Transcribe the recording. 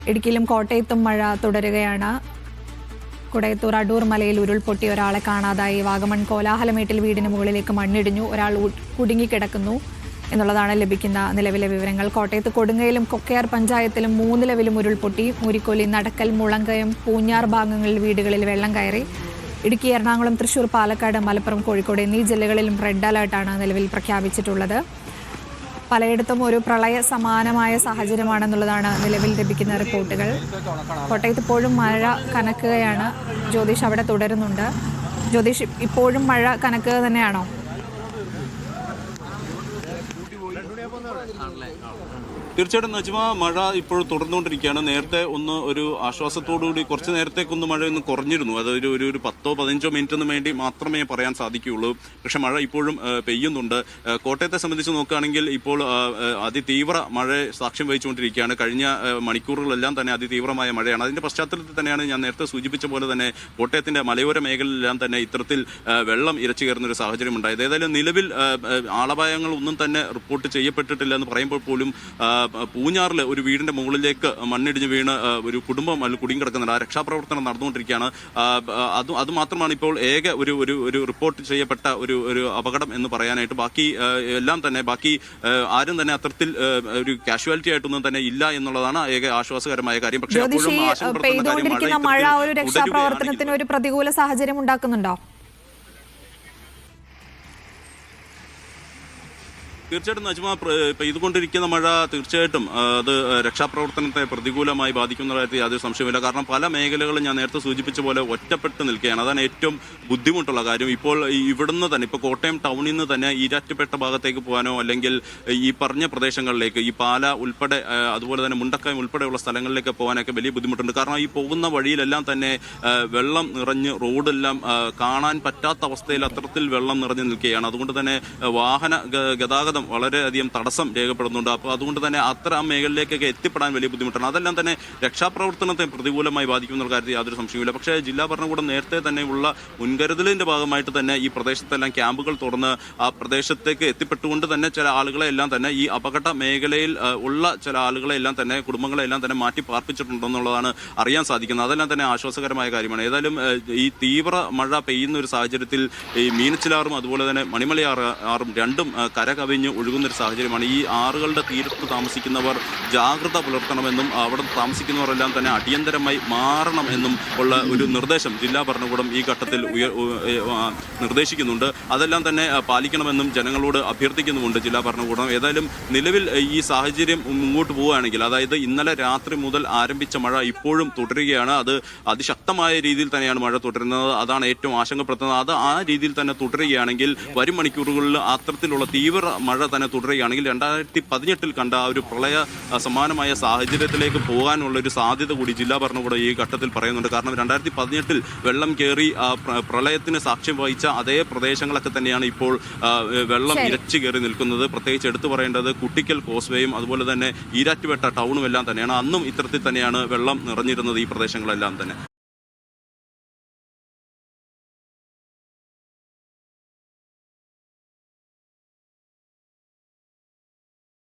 ഇടുക്കിയിലും കോട്ടയത്തും മഴ തുടരുകയാണ്. കുടയത്തൂർ അടൂർ മലയിൽ ഉരുൾപൊട്ടി ഒരാളെ കാണാതായി. വാഗമൺ കോലാഹലമേട്ടിൽ വീടിന് മുകളിലേക്ക് മണ്ണിടിഞ്ഞു. ഒരാൾ കുടുങ്ങിക്കിടക്കുന്നു എന്നുള്ളതാണ് ലഭിക്കുന്ന നിലവിലെ വിവരങ്ങൾ. കോട്ടയത്ത് കൊടുങ്ങയിലും കൊക്കയാർ പഞ്ചായത്തിലും 3 ലെവലും ഉരുൾപൊട്ടി. മൂരിക്കൊല്ലി, നടക്കൽ, മുളങ്കയം, പൂഞ്ഞാർ ഭാഗങ്ങളിൽ വീടുകളിൽ വെള്ളം കയറി. ഇടുക്കി, എറണാകുളം, തൃശൂർ, പാലക്കാട്, മലപ്പുറം, കോഴിക്കോട് എന്നീ ജില്ലകളിലും റെഡ് അലർട്ടാണ് നിലവിൽ പ്രഖ്യാപിച്ചിട്ടുള്ളത്. പലയിടത്തും ഒരു പ്രളയ സമാനമായ സാഹചര്യമാണെന്നുള്ളതാണ് നിലവിൽ ലഭിക്കുന്ന റിപ്പോർട്ടുകൾ. കോട്ടയത്ത് ഇപ്പോഴും മഴ കനക്കുകയാണ്. ജ്യോതിഷ് അവിടെ തുടരുന്നുണ്ട്. ജ്യോതിഷ്, ഇപ്പോഴും മഴ കനക്കുക തന്നെയാണോ? തീർച്ചയായിട്ടും നജ്മ, മഴ ഇപ്പോൾ തുടർന്നുകൊണ്ടിരിക്കുകയാണ്. നേരത്തെ ഒരു ആശ്വാസത്തോടുകൂടി കുറച്ച് നേരത്തേക്കൊന്ന് മഴ ഒന്ന് കുറഞ്ഞിരുന്നു. അത് ഒരു 10-15 മിനിറ്റിന് വേണ്ടി മാത്രമേ പറയാൻ സാധിക്കുകയുള്ളൂ. പക്ഷെ മഴ ഇപ്പോഴും പെയ്യുന്നുണ്ട്. കോട്ടയത്തെ സംബന്ധിച്ച് നോക്കുകയാണെങ്കിൽ ഇപ്പോൾ അതിതീവ്ര മഴ സാക്ഷ്യം വഹിച്ചുകൊണ്ടിരിക്കുകയാണ്. കഴിഞ്ഞ മണിക്കൂറുകളെല്ലാം തന്നെ അതിതീവ്രമായ മഴയാണ്. അതിന്റെ പശ്ചാത്തലത്തിൽ തന്നെയാണ് ഞാൻ നേരത്തെ സൂചിപ്പിച്ച പോലെ തന്നെ കോട്ടയത്തിന്റെ മലയോര മേഖലയിലെല്ലാം തന്നെ ഇത്തരത്തിൽ വെള്ളം ഇരച്ചു കയറുന്ന ഒരു സാഹചര്യം ഉണ്ടായത്. ഏതായാലും നിലവിൽ ആളപായങ്ങൾ ഒന്നും തന്നെ റിപ്പോർട്ട് ചെയ്യപ്പെട്ടിട്ടില്ല എന്ന് പറയുമ്പോൾ പോലും പൂഞ്ഞാറിൽ ഒരു വീടിന്റെ മുകളിലേക്ക് മണ്ണിടിഞ്ഞ് വീണ് ഒരു കുടുംബം കുടുങ്ങിക്കിടക്കുന്നുണ്ട്. ആ രക്ഷാപ്രവർത്തനം നടന്നുകൊണ്ടിരിക്കുകയാണ്. അത് മാത്രമാണ് ഇപ്പോൾ ഏക ഒരു റിപ്പോർട്ട് ചെയ്യപ്പെട്ട ഒരു അപകടം എന്ന് പറയാനായിട്ട്. ബാക്കി എല്ലാം തന്നെ ആരും തന്നെ അത്തരത്തിൽ ഒരു കാഷ്വാലിറ്റി ആയിട്ടൊന്നും തന്നെ ഇല്ല എന്നുള്ളതാണ് ഏക ആശ്വാസകരമായ കാര്യം. പക്ഷേ പെയ്തുകൊണ്ടിരിക്കുന്ന മഴ ഒരു രക്ഷാപ്രവർത്തനത്തിന് ഒരു പ്രതികൂല സാഹചര്യം ഉണ്ടാക്കുന്നുണ്ടോ? തീർച്ചയായിട്ടും നജ്മ, പെയ്തുകൊണ്ടിരിക്കുന്ന മഴ തീർച്ചയായിട്ടും അത് രക്ഷാപ്രവർത്തനത്തെ പ്രതികൂലമായി ബാധിക്കുന്ന കാര്യത്തിൽ യാതൊരു സംശയമില്ല. കാരണം പല മേഖലകളും ഞാൻ നേരത്തെ സൂചിപ്പിച്ച പോലെ ഒറ്റപ്പെട്ട് നിൽക്കുകയാണ്. അതാണ് ഏറ്റവും ബുദ്ധിമുട്ടുള്ള കാര്യം. ഇപ്പോൾ ഇവിടുന്ന് തന്നെ, ഇപ്പോൾ കോട്ടയം ടൗണിൽ നിന്ന് തന്നെ ഈരാറ്റുപേട്ട ഭാഗത്തേക്ക് പോകാനോ അല്ലെങ്കിൽ ഈ പറഞ്ഞ പ്രദേശങ്ങളിലേക്ക്, ഈ പാല ഉൾപ്പെടെ അതുപോലെ തന്നെ മുണ്ടക്കയം ഉൾപ്പെടെയുള്ള സ്ഥലങ്ങളിലേക്ക് പോകാനൊക്കെ വലിയ ബുദ്ധിമുട്ടുണ്ട്. കാരണം ഈ പോകുന്ന വഴിയിലെല്ലാം തന്നെ വെള്ളം നിറഞ്ഞ് റോഡെല്ലാം കാണാൻ പറ്റാത്ത അവസ്ഥയിൽ അത്തരത്തിൽ വെള്ളം നിറഞ്ഞു നിൽക്കുകയാണ്. അതുകൊണ്ട് തന്നെ വാഹന ഗതാഗതം വളരെയധികം തടസ്സം രേഖപ്പെടുന്നുണ്ട്. അപ്പോൾ അതുകൊണ്ട് തന്നെ അത്തരം മേഖലയിലേക്കൊക്കെ എത്തിപ്പെടാൻ വലിയ ബുദ്ധിമുട്ടാണ്. അതെല്ലാം തന്നെ രക്ഷാപ്രവർത്തനത്തെ പ്രതികൂലമായി ബാധിക്കുന്ന കാര്യത്തിൽ യാതൊരു സംശയമില്ല. പക്ഷേ ജില്ലാ ഭരണകൂടം നേരത്തെ തന്നെയുള്ള മുൻകരുതലിന്റെ ഭാഗമായിട്ട് തന്നെ ഈ പ്രദേശത്തെല്ലാം ക്യാമ്പുകൾ തുറന്ന് ആ പ്രദേശത്തേക്ക് എത്തിപ്പെട്ടുകൊണ്ട് തന്നെ ചില ആളുകളെ എല്ലാം തന്നെ ഈ അപകട മേഖലയിൽ ഉള്ള ചില ആളുകളെ എല്ലാം തന്നെ, കുടുംബങ്ങളെ എല്ലാം തന്നെ മാറ്റി പാർപ്പിച്ചിട്ടുണ്ടെന്നുള്ളതാണ് അറിയാൻ സാധിക്കുന്നത്. അതെല്ലാം തന്നെ ആശ്വാസകരമായ കാര്യമാണ്. ഏതായാലും ഈ തീവ്ര മഴ പെയ്യുന്ന ഒരു സാഹചര്യത്തിൽ ഈ മീനച്ചിലാറും അതുപോലെ തന്നെ മണിമലയാറും രണ്ടും കരകവിഞ്ഞ് ഒഴുകുന്നൊരു സാഹചര്യമാണ്. ഈ ആറുകളുടെ തീരത്ത് താമസിക്കുന്നവർ ജാഗ്രത പുലർത്തണമെന്നും അവിടെ താമസിക്കുന്നവരെല്ലാം തന്നെ അടിയന്തരമായി മാറണമെന്നും ഉള്ള ഒരു നിർദ്ദേശം ജില്ലാ ഭരണകൂടം ഈ ഘട്ടത്തിൽ നിർദ്ദേശിക്കുന്നുണ്ട്. അതെല്ലാം തന്നെ പാലിക്കണമെന്നും ജനങ്ങളോട് അഭ്യർത്ഥിക്കുന്നുമുണ്ട് ജില്ലാ ഭരണകൂടം. ഏതായാലും നിലവിൽ ഈ സാഹചര്യം മുന്നോട്ട് പോവുകയാണെങ്കിൽ, അതായത് ഇന്നലെ രാത്രി മുതൽ ആരംഭിച്ച മഴ ഇപ്പോഴും തുടരുകയാണ്. അത് അതിശക്തമായ രീതിയിൽ തന്നെയാണ് മഴ തുടരുന്നത്. അതാണ് ഏറ്റവും ആശങ്കപ്പെടുത്തുന്നത്. അത് ആ രീതിയിൽ തന്നെ തുടരുകയാണെങ്കിൽ വരും മണിക്കൂറുകളിൽ അത്തരത്തിലുള്ള തീവ്ര മഴ തന്നെ തുടരുകയാണെങ്കിൽ 2018 കണ്ട ആ ഒരു പ്രളയ സമാനമായ സാഹചര്യത്തിലേക്ക് പോകാനുള്ള ഒരു സാധ്യത കൂടി ജില്ലാ ഭരണകൂടം ഈ ഘട്ടത്തിൽ പറയുന്നുണ്ട്. കാരണം 2018 വെള്ളം കയറി പ്രളയത്തിന് സാക്ഷ്യം വഹിച്ച അതേ പ്രദേശങ്ങളൊക്കെ തന്നെയാണ് ഇപ്പോൾ വെള്ളം ഇരച്ചു കയറി നിൽക്കുന്നത്. പ്രത്യേകിച്ച് എടുത്തു പറയേണ്ടത് കുട്ടിക്കൽ കോസ്വേയും അതുപോലെ തന്നെ ഈരാറ്റുപേട്ട ടൗണും എല്ലാം തന്നെയാണ്. അന്നും ഇത്തരത്തിൽ തന്നെയാണ് വെള്ളം നിറഞ്ഞിരുന്നത് ഈ പ്രദേശങ്ങളെല്ലാം തന്നെ.